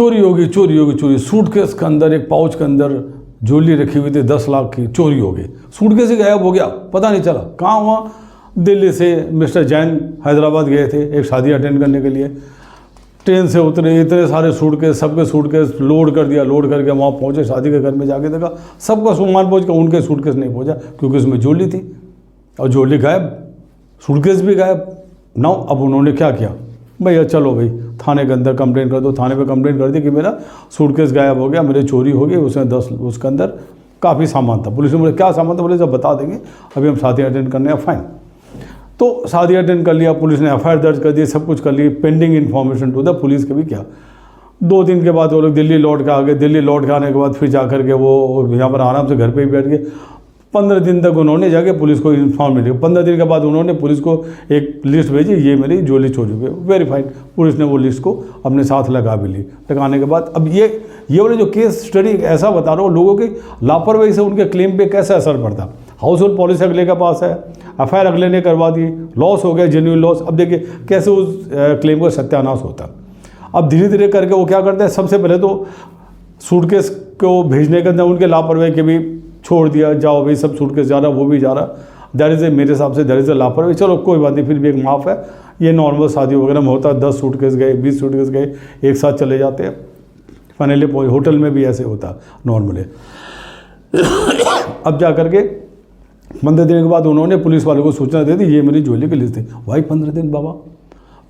चोरी। सूटकेस के अंदर, एक पाउच के अंदर ज्वेलरी रखी हुई थी 10 लाख की, चोरी हो गई। सूटकेस ही गायब हो गया, पता नहीं चला कहाँ हुआ। दिल्ली से मिस्टर जैन हैदराबाद गए थे एक शादी अटेंड करने के लिए। ट्रेन से उतरे, इतने सारे सूटकेस, सबके सूटकेस लोड कर दिया। लोड करके वहाँ पहुँचे, शादी के घर में जाके देखा सबका सामान पहुँच गया, उनके सूटकेस नहीं पहुँचा क्योंकि उसमें ज्वेलरी थी और ज्वेलरी गायब, सूटकेस भी गायब। नाउ अब उन्होंने क्या किया, भैया चलो भाई थाने के अंदर कंप्लेन कर दो। थाने पे कंप्लेन कर दी कि मेरा सूटकेस गायब हो गया, मेरे चोरी हो गई, उसके अंदर काफ़ी सामान था। पुलिस ने बोले क्या सामान था, बोले जब बता देंगे, अभी हम शादी अटेंड करने हैं। फाइन, तो शादी अटेंड कर लिया, पुलिस ने एफआईआर दर्ज कर दी, सब कुछ कर लिया, pending information to the police के भी क्या। 2 दिन के बाद वो लोग दिल्ली लौट के आ गए। दिल्ली लौट के आने के बाद फिर जा करके वो यहाँ पर आराम से घर पे ही बैठ गए। 15 दिन तक उन्होंने जाके पुलिस को इन्फॉर्म नहीं किया। 15 दिन के बाद उन्होंने पुलिस को एक लिस्ट भेजी, ये मेरी ज्वेलरी चोरी हुई। वेरी फाइन, पुलिस ने वो लिस्ट को अपने साथ लगा भी ली। लगाने के बाद अब ये वाले जो केस स्टडी ऐसा बता रहा हूँ, लोगों की लापरवाही से उनके क्लेम पे कैसा असर पड़ता। हाउस होल्ड पॉलिसी अगले के पास है, एफआईआर अगले ने करवा दी, लॉस हो गया, जेन्युइन लॉस। अब देखिए कैसे उस क्लेम का सत्यानाश होता। अब धीरे धीरे करके वो क्या करते हैं, सबसे पहले तो सूटकेस को भेजने के अंदर उनके लापरवाही के भी छोड़ दिया, जाओ भाई सब सूटकेस जा रहा, वो भी जा रहा। दैट इज़ ए, मेरे हिसाब से दैट इज़ ए लापरवाही। चलो कोई बात नहीं, फिर भी एक माफ़ है। ये नॉर्मल शादी वगैरह में होता है, 10 सूटकेस गए, 20 सूटकेस गए, एक साथ चले जाते हैं। फाइनली होटल में भी ऐसे होता नॉर्मली। अब जा करके 15 दिन के बाद उन्होंने पुलिस वालों को सूचना दे दी, ये मेरी ज्वेलरी की लिस्ट थी। भाई 15 दिन बाबा,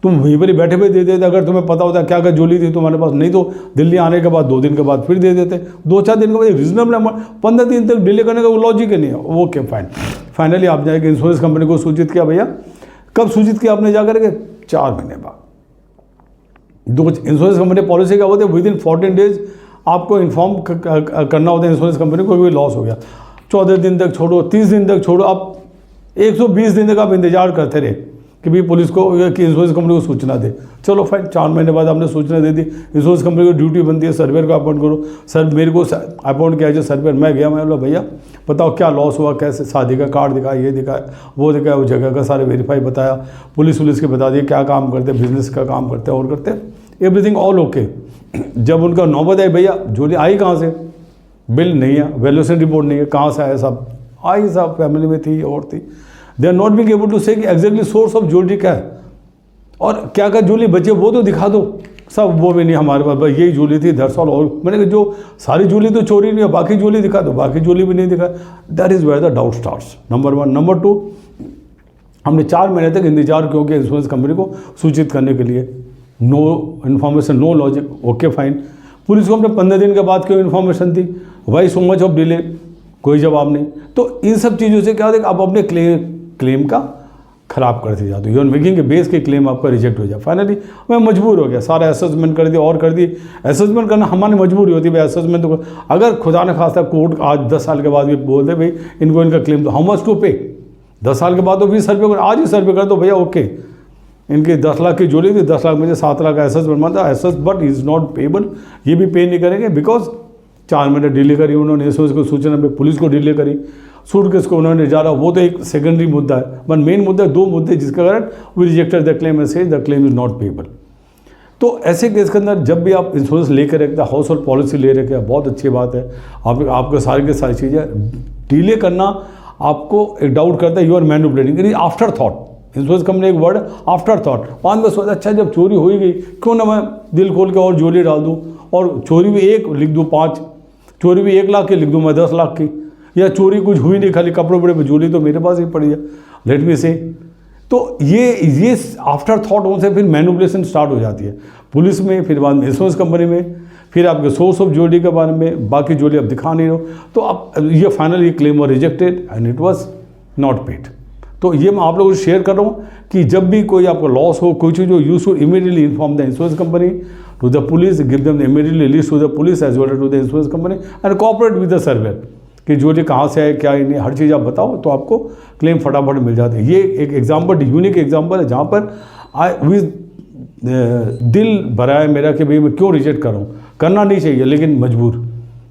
तुम वहीं पर ही बैठे हुए दे देते अगर तुम्हें पता होता क्या क्या ज्वेलरी थी तुम्हारे पास। नहीं तो दिल्ली आने के बाद 2 दिन के बाद फिर दे देते, 2-4 दिन के बाद रीजनेबल अमाउंट। 15 दिन तक डिले करने का वो लॉजिक ही नहीं है। ओके फाइन, फाइनली आप जाके इंश्योरेंस कंपनी को सूचित किया। भैया कब सूचित किया आपने जा करके? 4 महीने बाद। इंश्योरेंस कंपनी पॉलिसी क्या होती है, विद इन 14 डेज आपको इन्फॉर्म करना होता है इंश्योरेंस कंपनी को, कोई लॉस हो गया। 14 दिन तक छोड़ो, 30 दिन तक छोड़ो, आप 120 दिन तक आप इंतजार करते रहे कि भाई पुलिस को कि इंश्योरेंस कंपनी को सूचना दे। चलो फाइन, 4 महीने बाद आपने सूचना दे दी। इंश्योरेंस कंपनी को ड्यूटी बनती है सर्वेयर को अपॉइंट करो। सर मेरे को अपॉइंट किया जाए सर्वेयर, मैं गया, मैं बोला भैया बताओ क्या लॉस हुआ, कैसे, शादी का कार्ड दिखाया, ये दिखाया, वो दिखाया, वो जगह का सारे वेरीफाई बताया, पुलिस के बता दिए क्या काम करते, बिजनेस का काम करते और करते, एवरीथिंग ऑल ओके। जब उनका नौबत आई, भैया ज्वेलरी आई कहाँ से, बिल नहीं है, वैल्यूएशन रिपोर्ट नहीं है, कहाँ से आया, सब आई, सब फैमिली में थी और थी। They are not being able to say कि एग्जैक्टली सोर्स ऑफ ज्वेलरी क्या है और क्या क्या ज्वेलरी बचे वो तो दिखा दो। सब वो भी नहीं हमारे पास, भाई यही ज्वेलरी थी, दैट्स ऑल। और मैंने कहा जो सारी ज्वेलरी तो चोरी नहीं है, बाकी ज्वेलरी दिखा दो, बाकी ज्वेलरी भी नहीं दिखा। That is where the doubt starts, number 1। Number 2, हमने 4 महीने तक इंतजार क्यों किया इंश्योरेंस कंपनी को सूचित करने के लिए। No information, no logic, okay fine. Police को हमने 15 दिन के बाद क्यों इन्फॉर्मेशन थी, why so much of delay, कोई जवाब नहीं। तो इन सब चीज़ों से क्या होता है, आप अपने क्लेम का खराब करते जाते हो। यू आर मेकिंग के बेस के क्लेम आपका रिजेक्ट हो जाए। फाइनली मैं मजबूर हो गया, सारा असेसमेंट कर दिया और कर दी। असेसमेंट करना हमारी मजबूरी होती है भाई, असेसमेंट तो अगर खुदा न खास्ता कोर्ट आज 10 साल के बाद भी बोल दे भाई इनको इनका क्लेम तो हाउ मच टू पे, 10 साल के बाद तो भी सर्वे कर, आज ही सर्वे कर दो भैया, ओके इनकी 10 लाख की ज्वेलरी थी, 10 लाख में से 7 लाख का असेसमेंट बनता है, assess but is not payable, ये भी पे नहीं करेंगे बिकॉज 4 महीने डिले करी उन्होंने, इंश्योरेंस को सूचना में पुलिस को डिले करी, सूटकेस को उन्होंने जा रहा, वो तो एक सेकेंडरी मुद्दा है, बट मेन मुद्दा 2 मुद्दे जिसके कारण we rejected the claim and say the claim is not payable. तो ऐसे केस के अंदर जब भी आप इंश्योरेंस लेकर रखते हैं, हाउस होल्ड पॉलिसी ले रखे हैं, बहुत अच्छी बात है। आपको सारी की सारी चीज़ें डिले करना आपको एक डाउट करता है, you are manipulating, it is after thought. Insurance company एक वर्ड आफ्टर थॉट, बाद में सोचा अच्छा जब चोरी हो ही गई क्यों ना मैं दिल खोल के और ज्वेलरी डाल दूँ, और चोरी भी 1 लिख दूँ, 5 चोरी भी 1 लाख की लिख दूँ मैं 10 लाख की, या चोरी कुछ हुई नहीं, खाली कपड़े बड़े ज्वेलरी तो मेरे पास ही पड़ी है, लेट मी से। तो ये आफ्टर थॉट उनसे फिर मैनिपुलेशन स्टार्ट हो जाती है पुलिस में, फिर बाद में इंश्योरेंस कंपनी में, फिर आपके सोर्स ऑफ ज्वेलरी के बारे में, बाकी ज्वेलरी आप दिखा नहीं रहो, तो आप ये finally claim were rejected and it was not paid. तो ये मैं आप लोगों से शेयर कर रहा हूँ कि जब भी कोई आपको लॉस हो, कोई चीज़ हो, you should immediately inform the insurance company to the police, give them immediately list to the police as well to the insurance company and cooperate with the surveyor कि ज्वेलरी कहाँ से है, क्या है नहीं, हर चीज़ आप बताओ तो आपको क्लेम फटाफट मिल जाते हैं। ये एक एग्जाम्पल, यूनिक एग्जाम्पल है जहाँ पर दिल भरा है मेरा कि भाई मैं क्यों रिजेक्ट कर रहा हूँ, करना नहीं चाहिए लेकिन मजबूर,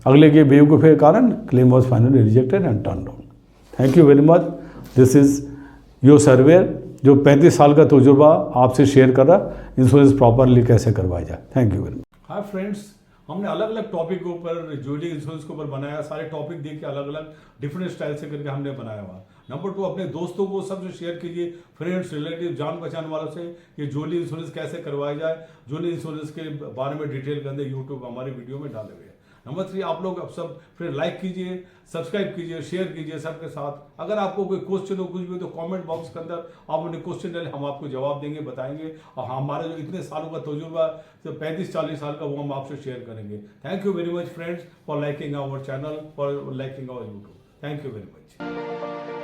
अगले के बेवकूफ़ी के कारण claim was finally rejected and turn down. Thank you very much. This is your surveyor जो 35 साल का तजुर्बा आपसे शेयर कर रहा, इंश्योरेंस प्रॉपरली कैसे करवाया जाए। Thank you very much. Hi friends, हमने अलग अलग टॉपिक के ऊपर ज्वेलरी इंश्योरेंस के ऊपर बनाया, सारे टॉपिक देख के अलग अलग डिफरेंट स्टाइल से करके हमने बनाया हुआ। नंबर 2, अपने दोस्तों को सबसे शेयर कीजिए, फ्रेंड्स रिलेटिव जान पहचान वालों से कि ज्वेलरी इंश्योरेंस कैसे करवाया जाए। ज्वेलरी इंश्योरेंस के बारे में डिटेल के अंदर यूट्यूब हमारी वीडियो में डाले हुए हैं। नंबर 3, आप लोग अब सब फिर लाइक कीजिए, सब्सक्राइब कीजिए, शेयर कीजिए सबके साथ। अगर आपको कोई क्वेश्चन हो कुछ भी तो कमेंट बॉक्स के अंदर आप अपने क्वेश्चन डालें, हम आपको जवाब देंगे, बताएंगे। और हमारा जो इतने सालों का तजुर्बा, तो 35-40 साल का, वो हम आपसे शेयर करेंगे। Thank you very much friends for liking our channel, for liking our YouTube. Thank you very much.